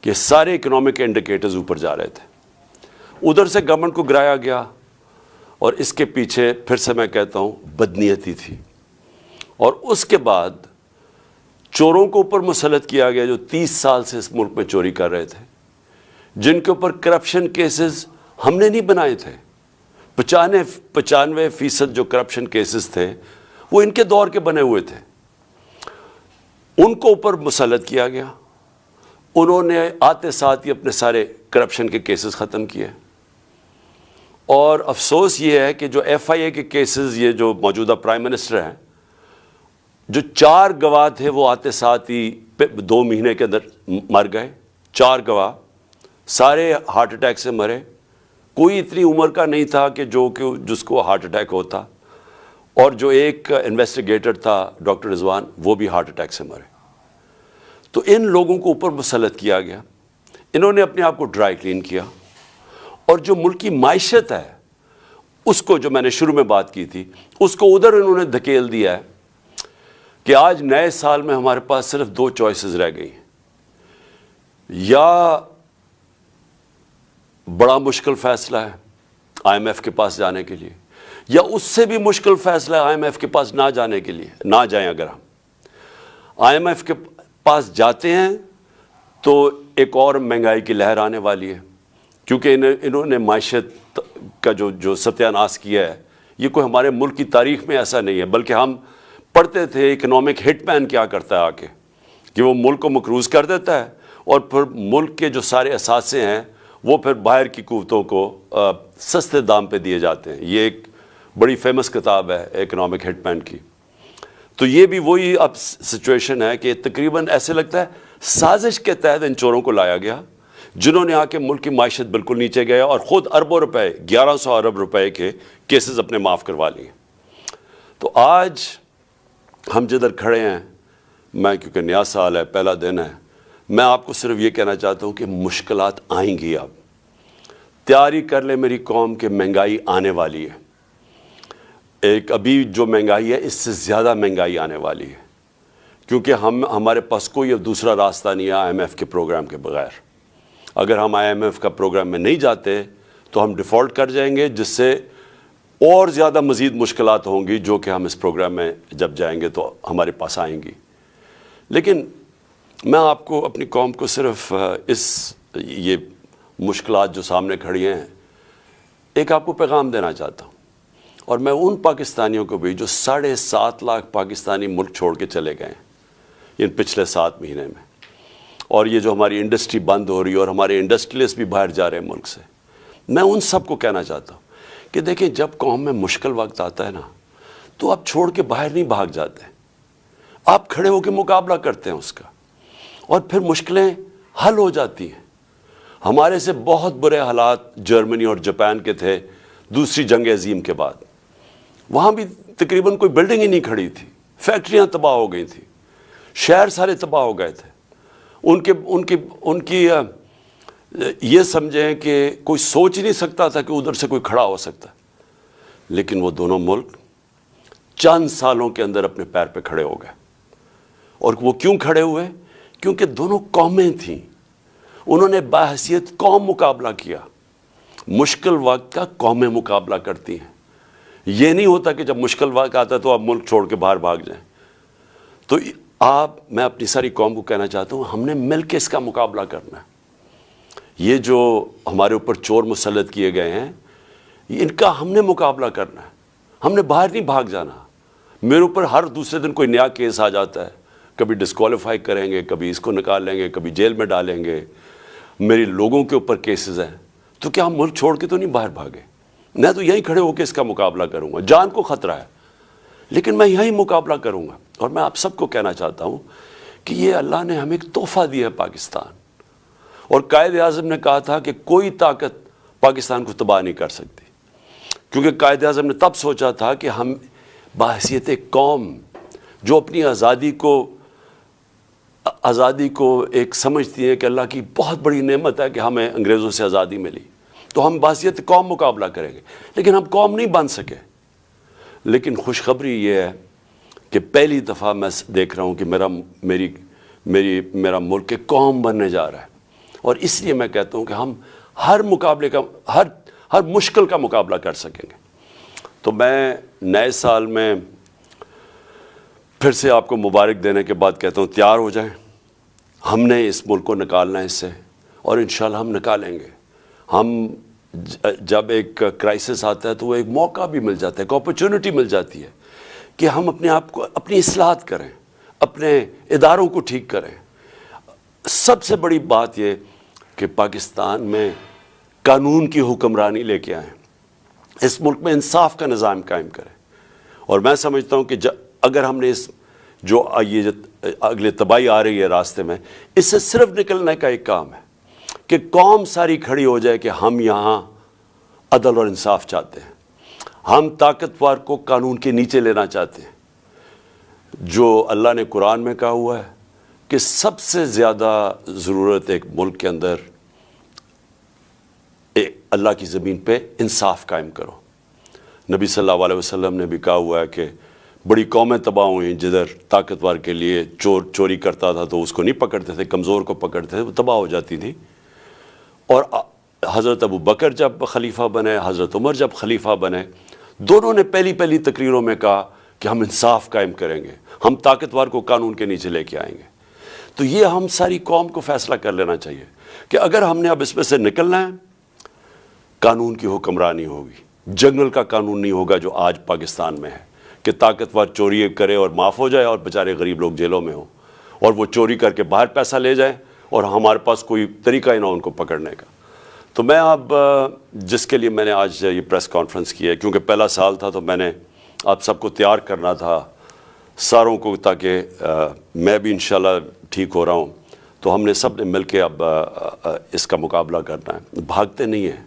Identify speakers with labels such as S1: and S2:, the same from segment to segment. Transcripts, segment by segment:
S1: کہ سارے economic indicators اوپر جا رہے تھے. ادھر سے گورنمنٹ کو گرایا گیا اور اس کے پیچھے پھر سے میں کہتا ہوں بدنیتی تھی. اور اس کے بعد چوروں کو اوپر مسلط کیا گیا جو 30 سال سے اس ملک میں چوری کر رہے تھے, جن کے اوپر کرپشن کیسز ہم نے نہیں بنائے تھے. 95% جو کرپشن کیسز تھے وہ ان کے دور کے بنے ہوئے تھے. ان کو اوپر مسلط کیا گیا. انہوں نے آتے ساتھ ہی اپنے سارے کرپشن کے کیسز ختم کیے. اور افسوس یہ ہے کہ جو ایف آئی اے کے کیسز, یہ جو موجودہ پرائم منسٹر ہیں, جو 4 گواہ تھے وہ آتے ساتھ ہی 2 مہینے کے اندر مر گئے. 4 گواہ سارے ہارٹ اٹیک سے مرے. کوئی اتنی عمر کا نہیں تھا کہ جس کو ہارٹ اٹیک ہوتا. اور جو ایک انویسٹیگیٹر تھا ڈاکٹر رضوان, وہ بھی ہارٹ اٹیک سے مرے. تو ان لوگوں کو اوپر مسلط کیا گیا. انہوں نے اپنے آپ کو ڈرائی کلین کیا. اور جو ملک کی معیشت ہے اس کو, جو میں نے شروع میں بات کی تھی, اس کو ادھر انہوں نے دھکیل دیا ہے کہ آج نئے سال میں ہمارے پاس صرف 2 چوائسز رہ گئی ہیں. یا بڑا مشکل فیصلہ ہے آئی ایم ایف کے پاس جانے کے لیے, یا اس سے بھی مشکل فیصلہ ہے آئی ایم ایف کے پاس نہ جانے کے لیے. نہ جائیں. اگر ہم آئی ایم ایف کے پاس جاتے ہیں تو ایک اور مہنگائی کی لہر آنے والی ہے, کیونکہ انہوں نے معیشت کا جو ستیہ ناش کیا ہے, یہ کوئی ہمارے ملک کی تاریخ میں ایسا نہیں ہے. بلکہ ہم پڑھتے تھے اکنامک ہٹ مین کیا کرتا ہے آ کے, کہ وہ ملک کو مقروض کر دیتا ہے اور پھر ملک کے جو سارے اثاثے ہیں وہ پھر باہر کی قوتوں کو سستے دام پہ دیے جاتے ہیں. یہ ایک بڑی فیمس کتاب ہے اکنامک ہٹ مین کی. تو یہ بھی وہی اب سچویشن ہے کہ تقریباً ایسے لگتا ہے سازش کے تحت ان چوروں کو لایا گیا, جنہوں نے آ کے ملک کی معیشت بالکل نیچے گیا اور خود اربوں روپے, 1100 ارب روپے کے کیسز اپنے معاف کروا لیے. تو آج ہم جدھر کھڑے ہیں, میں کیونکہ نیا سال ہے, پہلا دن ہے, میں آپ کو صرف یہ کہنا چاہتا ہوں کہ مشکلات آئیں گی. اب تیاری کر لے میری قوم کہ مہنگائی آنے والی ہے. ایک ابھی جو مہنگائی ہے اس سے زیادہ مہنگائی آنے والی ہے, کیونکہ ہمارے پاس کوئی اب دوسرا راستہ نہیں ہے آئی ایم ایف کے پروگرام کے بغیر. اگر ہم آئی ایم ایف کا پروگرام میں نہیں جاتے تو ہم ڈیفالٹ کر جائیں گے, جس سے اور زیادہ مزید مشکلات ہوں گی جو کہ ہم اس پروگرام میں جب جائیں گے تو ہمارے پاس آئیں گی. لیکن میں آپ کو, اپنی قوم کو صرف یہ مشکلات جو سامنے کھڑی ہیں, ایک آپ کو پیغام دینا چاہتا ہوں. اور میں ان پاکستانیوں کو بھی جو 7.5 لاکھ پاکستانی ملک چھوڑ کے چلے گئے ہیں ان پچھلے 7 مہینے میں, اور یہ جو ہماری انڈسٹری بند ہو رہی ہے اور ہمارے انڈسٹریلسٹ بھی باہر جا رہے ہیں ملک سے, میں ان سب کو کہنا چاہتا ہوں کہ دیکھیں, جب قوم میں مشکل وقت آتا ہے نا تو آپ چھوڑ کے باہر نہیں بھاگ جاتے, آپ کھڑے ہو کے مقابلہ کرتے ہیں اس کا, اور پھر مشکلیں حل ہو جاتی ہیں. ہمارے سے بہت برے حالات جرمنی اور جاپان کے تھے دوسری جنگ عظیم کے بعد. وہاں بھی تقریباً کوئی بلڈنگ ہی نہیں کھڑی تھی, فیکٹریاں تباہ ہو گئی تھیں, شہر سارے تباہ ہو گئے تھے. ان کی یہ سمجھیں کہ کوئی سوچ ہی نہیں سکتا تھا کہ ادھر سے کوئی کھڑا ہو سکتا. لیکن وہ دونوں ملک چند سالوں کے اندر اپنے پیر پہ کھڑے ہو گئے. اور وہ کیوں کھڑے ہوئے؟ کیونکہ دونوں قومیں تھیں, انہوں نے بحیثیت قوم مقابلہ کیا. مشکل وقت کا قومیں مقابلہ کرتی ہیں. یہ نہیں ہوتا کہ جب مشکل وقت آتا ہے تو آپ ملک چھوڑ کے باہر بھاگ جائیں. تو میں اپنی ساری قوم کو کہنا چاہتا ہوں, ہم نے مل کے اس کا مقابلہ کرنا ہے. یہ جو ہمارے اوپر چور مسلط کیے گئے ہیں, ان کا ہم نے مقابلہ کرنا ہے. ہم نے باہر نہیں بھاگ جانا. میرے اوپر ہر دوسرے دن کوئی نیا کیس آ جاتا ہے, کبھی ڈسکوالیفائی کریں گے, کبھی اس کو نکال لیں گے, کبھی جیل میں ڈالیں گے. میرے لوگوں کے اوپر کیسز ہیں, تو کیا ہم ملک چھوڑ کے تو نہیں باہر بھاگے؟ میں تو یہیں کھڑے ہو کے اس کا مقابلہ کروں گا. جان کو خطرہ ہے لیکن میں یہیں مقابلہ کروں گا. اور میں آپ سب کو کہنا چاہتا ہوں کہ یہ اللہ نے ہمیں ایک تحفہ دیا ہے پاکستان, اور قائد اعظم نے کہا تھا کہ کوئی طاقت پاکستان کو تباہ نہیں کر سکتی. کیونکہ قائد اعظم نے تب سوچا تھا کہ ہم بحیثیت ایک قوم جو اپنی آزادی کو ایک سمجھتی ہے کہ اللہ کی بہت بڑی نعمت ہے کہ ہمیں انگریزوں سے آزادی ملی, تو ہم بحیثیت قوم مقابلہ کریں گے. لیکن ہم قوم نہیں بن سکے. لیکن خوشخبری یہ ہے کہ پہلی دفعہ میں دیکھ رہا ہوں کہ میرا ملک ایک قوم بننے جا رہا ہے. اور اس لیے میں کہتا ہوں کہ ہم ہر مقابلے کا ہر مشکل کا مقابلہ کر سکیں گے. تو میں نئے سال میں پھر سے آپ کو مبارک دینے کے بعد کہتا ہوں تیار ہو جائیں. ہم نے اس ملک کو نکالنا ہے اس سے, اور انشاءاللہ ہم نکالیں گے. ہم جب ایک کرائسس آتا ہے تو وہ ایک موقع بھی مل جاتا ہے, ایک اپرچونٹی مل جاتی ہے کہ ہم اپنے آپ کو اپنی اصلاحات کریں, اپنے اداروں کو ٹھیک کریں. سب سے بڑی بات یہ کہ پاکستان میں قانون کی حکمرانی لے کے آئیں, اس ملک میں انصاف کا نظام قائم کریں. اور میں سمجھتا ہوں کہ اگر ہم نے یہ اگلے تباہی آ رہی ہے راستے میں, اس سے صرف نکلنے کا ایک کام ہے کہ قوم ساری کھڑی ہو جائے کہ ہم یہاں عدل اور انصاف چاہتے ہیں, ہم طاقتور کو قانون کے نیچے لینا چاہتے ہیں. جو اللہ نے قرآن میں کہا ہوا ہے کہ سب سے زیادہ ضرورت ایک ملک کے اندر اللہ کی زمین پہ انصاف قائم کرو. نبی صلی اللہ علیہ وسلم نے بھی کہا ہوا ہے کہ بڑی قومیں تباہ ہوئیں جدھر طاقتور کے لیے چوری کرتا تھا تو اس کو نہیں پکڑتے تھے, کمزور کو پکڑتے تھے, وہ تباہ ہو جاتی تھی. اور حضرت ابو بکر جب خلیفہ بنے, حضرت عمر جب خلیفہ بنے, دونوں نے پہلی تقریروں میں کہا کہ ہم انصاف قائم کریں گے, ہم طاقتور کو قانون کے نیچے لے کے آئیں گے. تو یہ ہم ساری قوم کو فیصلہ کر لینا چاہیے کہ اگر ہم نے اب اس میں سے نکلنا ہے, قانون کی حکمرانی ہوگی, جنگل کا قانون نہیں ہوگا جو آج پاکستان میں ہے کہ طاقتور چوری کرے اور معاف ہو جائے اور بیچارے غریب لوگ جیلوں میں ہوں, اور وہ چوری کر کے باہر پیسہ لے جائیں اور ہمارے پاس کوئی طریقہ ہی نہ ان کو پکڑنے کا. تو میں اب جس کے لیے میں نے آج یہ پریس کانفرنس کی ہے, کیونکہ پہلا سال تھا تو میں نے آپ سب کو تیار کرنا تھا ساروں کو, تاکہ میں بھی انشاءاللہ ٹھیک ہو رہا ہوں, تو ہم نے سب نے مل کے اب اس کا مقابلہ کرنا ہے. بھاگتے نہیں ہیں,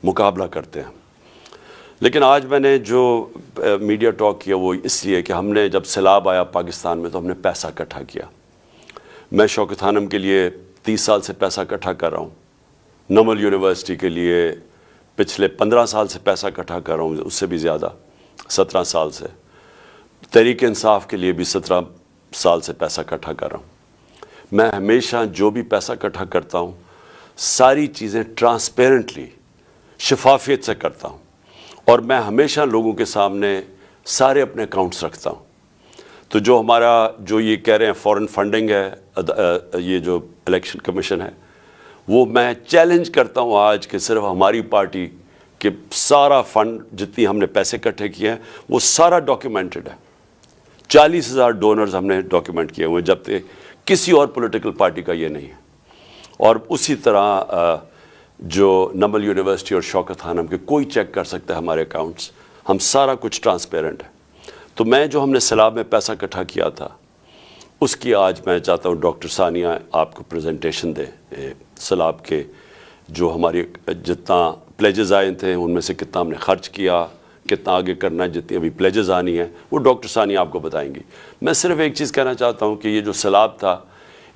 S1: مقابلہ کرتے ہیں. لیکن آج میں نے جو میڈیا ٹاک کیا وہ اس لیے کہ ہم نے جب سیلاب آیا پاکستان میں تو ہم نے پیسہ اکٹھا کیا. میں شوکت خانم کے لیے 30 سال سے پیسہ اکٹھا کر رہا ہوں, نمل یونیورسٹی کے لیے پچھلے 15 سال سے پیسہ اکٹھا کر رہا ہوں, اس سے بھی زیادہ 17 سال سے. تحریک انصاف کے لیے بھی 17 سال سے پیسہ اکٹھا کر رہا ہوں. میں ہمیشہ جو بھی پیسہ اکٹھا کرتا ہوں ساری چیزیں ٹرانسپیرنٹلی, شفافیت سے کرتا ہوں, اور میں ہمیشہ لوگوں کے سامنے سارے اپنے اکاؤنٹس رکھتا ہوں. تو جو ہمارا جو یہ کہہ رہے ہیں فورن فنڈنگ ہے, یہ جو الیکشن کمیشن ہے, وہ میں چیلنج کرتا ہوں آج کہ صرف ہماری پارٹی کے سارا فنڈ جتنی ہم نے پیسے اکٹھے کیے ہیں وہ سارا ڈاکیومنٹڈ ہے. 40,000 ڈونرز ہم نے ڈاکیومنٹ کیے ہوئے, جبکہ کسی اور پولیٹیکل پارٹی کا یہ نہیں ہے. اور اسی طرح جو نمل یونیورسٹی اور شوکت خانم کے کوئی چیک کر سکتا ہے ہمارے اکاؤنٹس, ہم سارا کچھ ٹرانسپیرنٹ ہے. تو میں جو ہم نے سیلاب میں پیسہ اکٹھا کیا تھا اس کی آج میں چاہتا ہوں ڈاکٹر ثانیہ آپ کو پریزنٹیشن دے سیلاب کے, جو ہماری جتنا پلیجز آئے تھے ان میں سے کتنا ہم نے خرچ کیا, کتنا آگے کرنا ہے, جتنی ابھی پلیجز آنی ہیں وہ ڈاکٹر ثانیہ آپ کو بتائیں گی. میں صرف ایک چیز کہنا چاہتا ہوں کہ یہ جو سیلاب تھا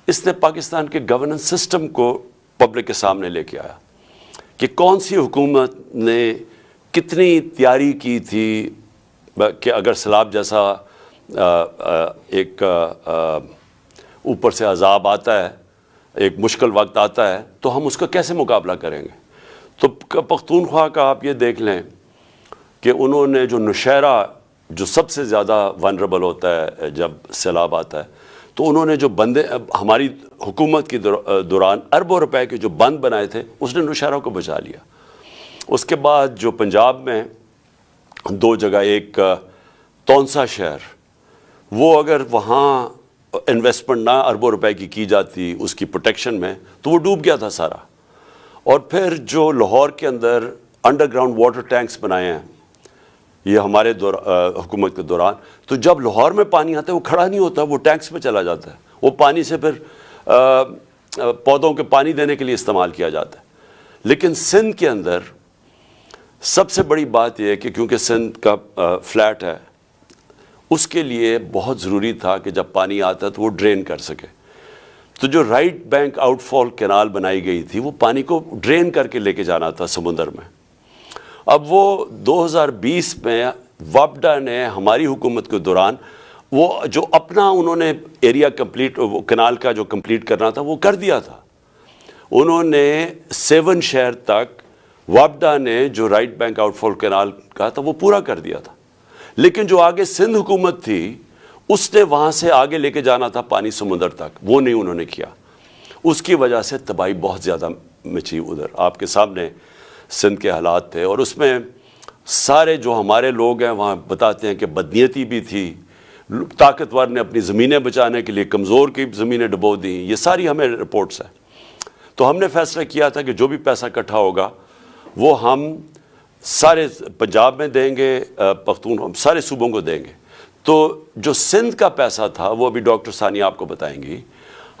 S1: اس نے پاکستان کے گورننس سسٹم کو پبلک کے سامنے لے کے آیا کہ کون سی حکومت نے کتنی تیاری کی تھی کہ اگر سیلاب جیسا ایک اوپر سے عذاب آتا ہے, ایک مشکل وقت آتا ہے, تو ہم اس کا کیسے مقابلہ کریں گے. تو پختونخوا کا آپ یہ دیکھ لیں کہ انہوں نے جو نوشہرہ جو سب سے زیادہ ونربل ہوتا ہے جب سیلاب آتا ہے, تو انہوں نے جو بندے ہماری حکومت کی دوران اربوں روپے کے جو بند بنائے تھے اس نے نوشہرہ کو بچا لیا. اس کے بعد جو پنجاب میں 2 جگہ, ایک تونسا شہر, وہ اگر وہاں انویسٹمنٹ نہ اربوں روپے کی جاتی اس کی پروٹیکشن میں تو وہ ڈوب گیا تھا سارا. اور پھر جو لاہور کے اندر انڈر گراؤنڈ واٹر ٹینکس بنائے ہیں یہ ہمارے حکومت کے دوران, تو جب لاہور میں پانی آتا ہے وہ کھڑا نہیں ہوتا, وہ ٹینکس میں چلا جاتا ہے, وہ پانی سے پھر پودوں کے پانی دینے کے لیے استعمال کیا جاتا ہے. لیکن سندھ کے اندر سب سے بڑی بات یہ ہے کہ کیونکہ سندھ کا فلیٹ ہے, اس کے لیے بہت ضروری تھا کہ جب پانی آتا ہے تو وہ ڈرین کر سکے. تو جو رائٹ بینک آؤٹ فال کینال بنائی گئی تھی وہ پانی کو ڈرین کر کے لے کے جانا تھا سمندر میں. اب وہ 2020 میں وابڈا نے ہماری حکومت کے دوران وہ جو اپنا انہوں نے ایریا کمپلیٹ, وہ کینال کا جو کمپلیٹ کرنا تھا وہ کر دیا تھا. انہوں نے 7 شہر تک وابڈا نے جو رائٹ بینک آؤٹ فال کینال کہا تھا وہ پورا کر دیا تھا، لیکن جو آگے سندھ حکومت تھی اس نے وہاں سے آگے لے کے جانا تھا پانی سمندر تک، وہ نہیں انہوں نے کیا. اس کی وجہ سے تباہی بہت زیادہ مچی. ادھر آپ کے سامنے سندھ کے حالات تھے، اور اس میں سارے جو ہمارے لوگ ہیں وہاں بتاتے ہیں کہ بدنیتی بھی تھی، طاقتور نے اپنی زمینیں بچانے کے لیے کمزور کی زمینیں ڈبو دیں. یہ ساری ہمیں رپورٹس ہیں. تو ہم نے فیصلہ کیا تھا کہ جو بھی پیسہ اکٹھا ہوگا وہ ہم سارے پنجاب میں دیں گے، پختون سارے صوبوں کو دیں گے. تو جو سندھ کا پیسہ تھا وہ ابھی ڈاکٹر ثانیہ آپ کو بتائیں گی.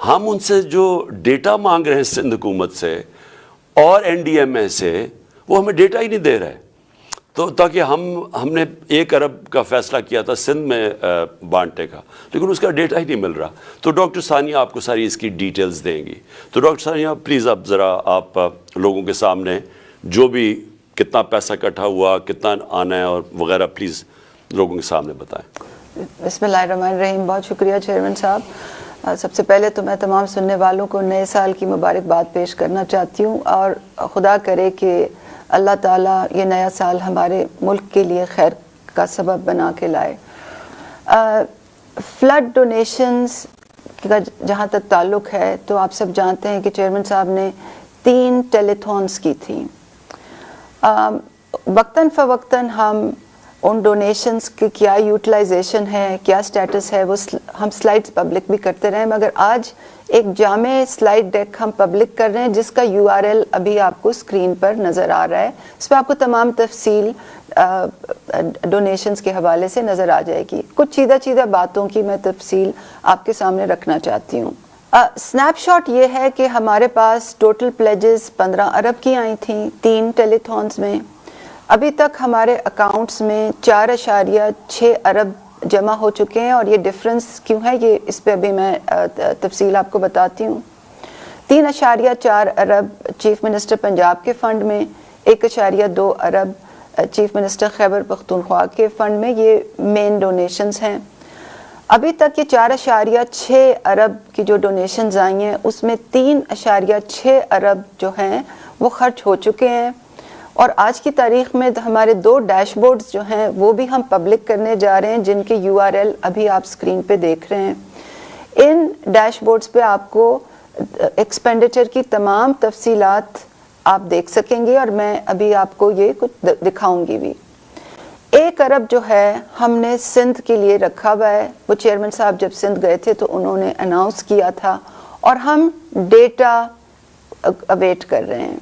S1: ہم ان سے جو ڈیٹا مانگ رہے ہیں سندھ حکومت سے اور این ڈی ایم اے سے، وہ ہمیں ڈیٹا ہی نہیں دے رہے. تو تاکہ ہم نے 1 ارب کا فیصلہ کیا تھا سندھ میں بانٹنے کا، لیکن اس کا ڈیٹا ہی نہیں مل رہا. تو ڈاکٹر ثانیہ آپ کو ساری اس کی ڈیٹیلز دیں گی. تو ڈاکٹر ثانیہ پلیز اب ذرا آپ لوگوں کے سامنے جو بھی کتنا پیسہ اکٹھا ہوا، کتنا آنا ہے اور وغیرہ پلیز لوگوں کے سامنے بتائیں.
S2: بسم اللہ الرحمن الرحیم. بہت شکریہ چیئرمین صاحب. سب سے پہلے تو میں تمام سننے والوں کو نئے سال کی مبارکباد پیش کرنا چاہتی ہوں، اور خدا کرے کہ اللہ تعالیٰ یہ نیا سال ہمارے ملک کے لیے خیر کا سبب بنا کے لائے. فلڈ ڈونیشنز کا جہاں تک تعلق ہے تو آپ سب جانتے ہیں کہ چیئرمین صاحب نے 3 ٹیلیتھونس کی تھیں. وقتاً فوقتاً ہم ان ڈونیشنز کی کیا یوٹیلائزیشن ہے، کیا سٹیٹس ہے، وہ ہم سلائڈز پبلک بھی کرتے رہے، مگر آج ایک جامع سلائڈ ڈیک ہم پبلک کر رہے ہیں جس کا URL ابھی آپ کو اسکرین پر نظر آ رہا ہے. اس پہ آپ کو تمام تفصیل ڈونیشنز کے حوالے سے نظر آ جائے گی. کچھ چیدہ باتوں کی میں تفصیل آپ کے سامنے رکھنا چاہتی ہوں. سنیپ شاٹ یہ ہے کہ ہمارے پاس ٹوٹل پلیجز 15 ارب کی آئی تھیں 3 ٹیلیتھونز میں. ابھی تک ہمارے اکاؤنٹس میں 4.6 ارب جمع ہو چکے ہیں، اور یہ ڈفرنس کیوں ہے یہ اس پہ ابھی میں تفصیل آپ کو بتاتی ہوں. 3.4 ارب چیف منسٹر پنجاب کے فنڈ میں، 1.2 ارب چیف منسٹر خیبر پختونخوا کے فنڈ میں. یہ مین ڈونیشنز ہیں. ابھی تک یہ 4.6 ارب کی جو ڈونیشنز آئی ہیں اس میں 3.6 ارب جو ہیں وہ خرچ ہو چکے ہیں. اور آج کی تاریخ میں ہمارے 2 ڈیش بورڈز جو ہیں وہ بھی ہم پبلک کرنے جا رہے ہیں، جن کے URL ابھی آپ سکرین پہ دیکھ رہے ہیں. ان ڈیش بورڈز پہ آپ کو ایکسپینڈیچر کی تمام تفصیلات آپ دیکھ سکیں گے، اور میں ابھی آپ کو یہ کچھ دکھاؤں گی بھی. 1 ارب جو ہے ہم نے سندھ کے لیے رکھا ہوا ہے. وہ چیئرمین صاحب جب سندھ گئے تھے تو انہوں نے اناؤنس کیا تھا، اور ہم ڈیٹا اویٹ کر رہے ہیں،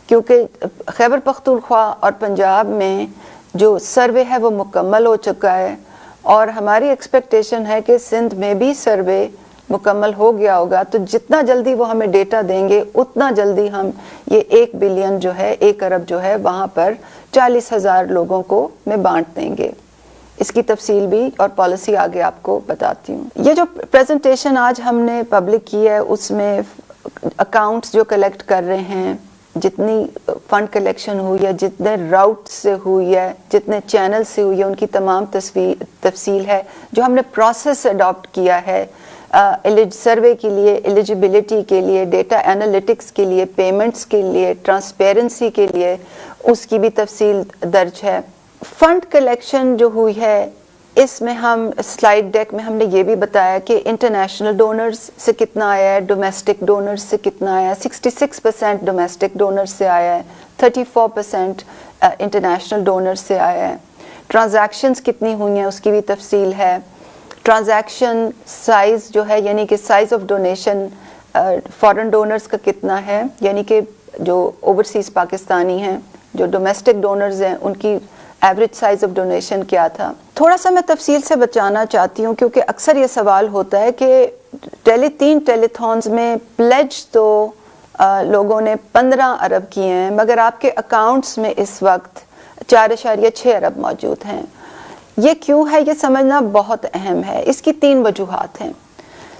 S2: کیونکہ خیبر پختونخوا اور پنجاب میں جو سروے ہے وہ مکمل ہو چکا ہے، اور ہماری ایکسپیکٹیشن ہے کہ سندھ میں بھی سروے مکمل ہو گیا ہوگا. تو جتنا جلدی وہ ہمیں ڈیٹا دیں گے اتنا جلدی ہم یہ 1 بلین جو ہے 1 ارب جو ہے وہاں پر 40,000 لوگوں کو میں بانٹ دیں گے. اس کی تفصیل بھی اور پالیسی آگے آپ کو بتاتی ہوں. یہ جو پریزنٹیشن آج ہم نے پبلک کی ہے اس میں اکاؤنٹس جو کلیکٹ کر رہے ہیں، جتنی فنڈ کلیکشن ہوئی ہے، جتنے راؤٹ سے ہوئی ہے، جتنے چینل سے ہوئی ہے، ان کی تمام تفصیل ہے. جو ہم نے پروسیس اڈاپٹ کیا ہے سروے کے لیے، ایلیجیبلٹی کے لیے، ڈیٹا انالیٹکس کے لیے، پیمنٹس کے لیے، ٹرانسپیرنسی کے لیے، اس کی بھی تفصیل درج ہے. فنڈ کلیکشن جو ہوئی ہے اس میں ہم سلائیڈ ڈیک میں ہم نے یہ بھی بتایا کہ انٹرنیشنل ڈونرز سے کتنا آیا ہے، ڈومیسٹک ڈونرز سے کتنا آیا ہے. 66% ڈومیسٹک ڈونرز سے آیا ہے، 34% انٹرنیشنل ڈونرز سے آیا ہے. ٹرانزیکشنز کتنی ہوئی ہیں اس کی بھی تفصیل ہے. ٹرانزیکشن سائز جو ہے، یعنی کہ size of donation foreign donors کا کتنا ہے، یعنی کہ جو اوورسیز پاکستانی ہیں، جو ڈومیسٹک ڈونرز ہیں، ان کی ایوریج سائز آف ڈونیشن کیا تھا. تھوڑا سا میں تفصیل سے بچانا چاہتی ہوں کیونکہ اکثر یہ سوال ہوتا ہے کہ 3 ٹیلیتھونز میں پلیج تو لوگوں نے 15 ارب کیے ہیں، مگر آپ کے اکاؤنٹس میں اس وقت 4.6 ارب موجود ہیں. یہ کیوں ہے یہ سمجھنا بہت اہم ہے. اس کی 3 وجوہات ہیں.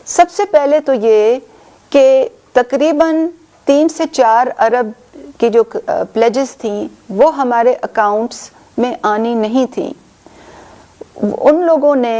S2: سب سے پہلے تو یہ کہ تقریباً 3 سے 4 ارب کی جو پلیجز تھیں وہ ہمارے اکاؤنٹس میں آنی نہیں تھیں. ان لوگوں نے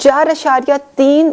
S2: 4.3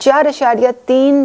S2: 4.3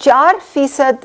S2: 4%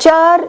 S2: 4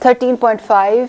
S2: 13.5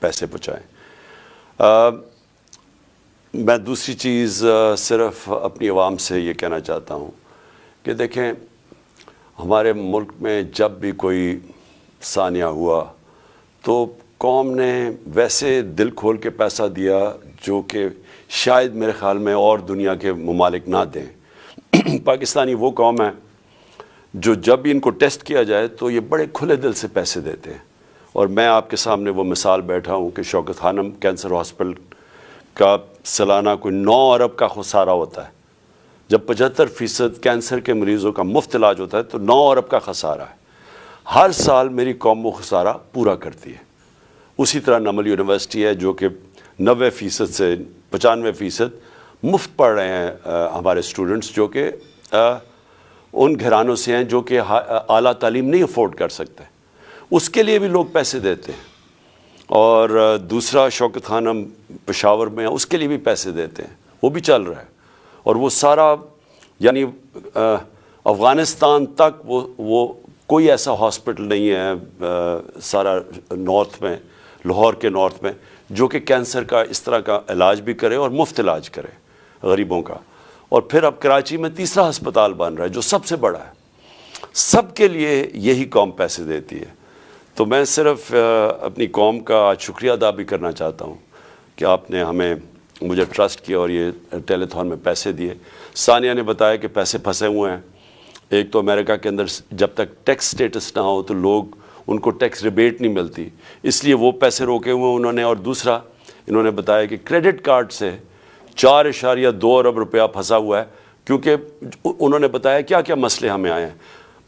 S1: پیسے پہنچائیں۔ میں دوسری چیز صرف اپنی عوام سے یہ کہنا چاہتا ہوں کہ دیکھیں، ہمارے ملک میں جب بھی کوئی سانیہ ہوا تو قوم نے ویسے دل کھول کے پیسہ دیا جو کہ شاید میرے خیال میں اور دنیا کے ممالک نہ دیں۔ پاکستانی وہ قوم ہے جو جب بھی ان کو ٹیسٹ کیا جائے تو یہ بڑے کھلے دل سے پیسے دیتے ہیں، اور میں آپ کے سامنے وہ مثال بیٹھا ہوں کہ شوکت خانم کینسر ہاسپٹل کا سالانہ کوئی 9 ارب کا خسارہ ہوتا ہے۔ جب 75% کینسر کے مریضوں کا مفت علاج ہوتا ہے تو 9 ارب کا خسارہ ہے۔ ہر سال میری قوم وہ خسارہ پورا کرتی ہے۔ اسی طرح نمل یونیورسٹی ہے جو کہ 90% سے 95% مفت پڑھ رہے ہیں ہمارے اسٹوڈنٹس، جو کہ ان گھرانوں سے ہیں جو کہ اعلیٰ تعلیم نہیں افورڈ کر سکتے، اس کے لیے بھی لوگ پیسے دیتے ہیں۔ اور دوسرا شوکت خانم پشاور میں ہے، اس کے لیے بھی پیسے دیتے ہیں، وہ بھی چل رہا ہے۔ اور وہ سارا یعنی افغانستان تک وہ کوئی ایسا ہاسپٹل نہیں ہے سارا نارتھ میں، لاہور کے نارتھ میں، جو کہ کینسر کا اس طرح کا علاج بھی کرے اور مفت علاج کرے غریبوں کا۔ اور پھر اب کراچی میں تیسرا ہسپتال بن رہا ہے جو سب سے بڑا ہے۔ سب کے لیے یہی قوم پیسے دیتی ہے۔ تو میں صرف اپنی قوم کا آج شکریہ ادا بھی کرنا چاہتا ہوں کہ آپ نے مجھے ٹرسٹ کیا اور یہ ٹیلی تھون میں پیسے دیے۔ ثانیہ نے بتایا کہ پیسے پھنسے ہوئے ہیں۔ ایک تو امریکہ کے اندر جب تک ٹیکس سٹیٹس نہ ہو تو لوگ ان کو ٹیکس ریبیٹ نہیں ملتی، اس لیے وہ پیسے روکے ہوئے انہوں نے۔ اور دوسرا انہوں نے بتایا کہ کریڈٹ کارڈ سے 4.2 ارب روپیہ پھنسا ہوا ہے، کیونکہ انہوں نے بتایا کیا کیا مسئلے ہمیں آئے ہیں۔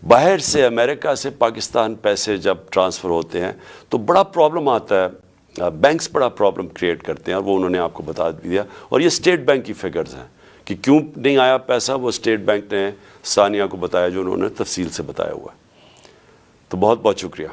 S1: باہر سے امریکہ سے پاکستان پیسے جب ٹرانسفر ہوتے ہیں تو بڑا پرابلم آتا ہے، بینکس بڑا پرابلم کریٹ کرتے ہیں، اور وہ انہوں نے آپ کو بتا دیا۔ اور یہ اسٹیٹ بینک کی فگرز ہیں کہ کیوں نہیں آیا پیسہ، وہ اسٹیٹ بینک نے ثانیہ کو بتایا جو انہوں نے تفصیل سے بتایا ہوا ہے۔ تو بہت بہت شکریہ۔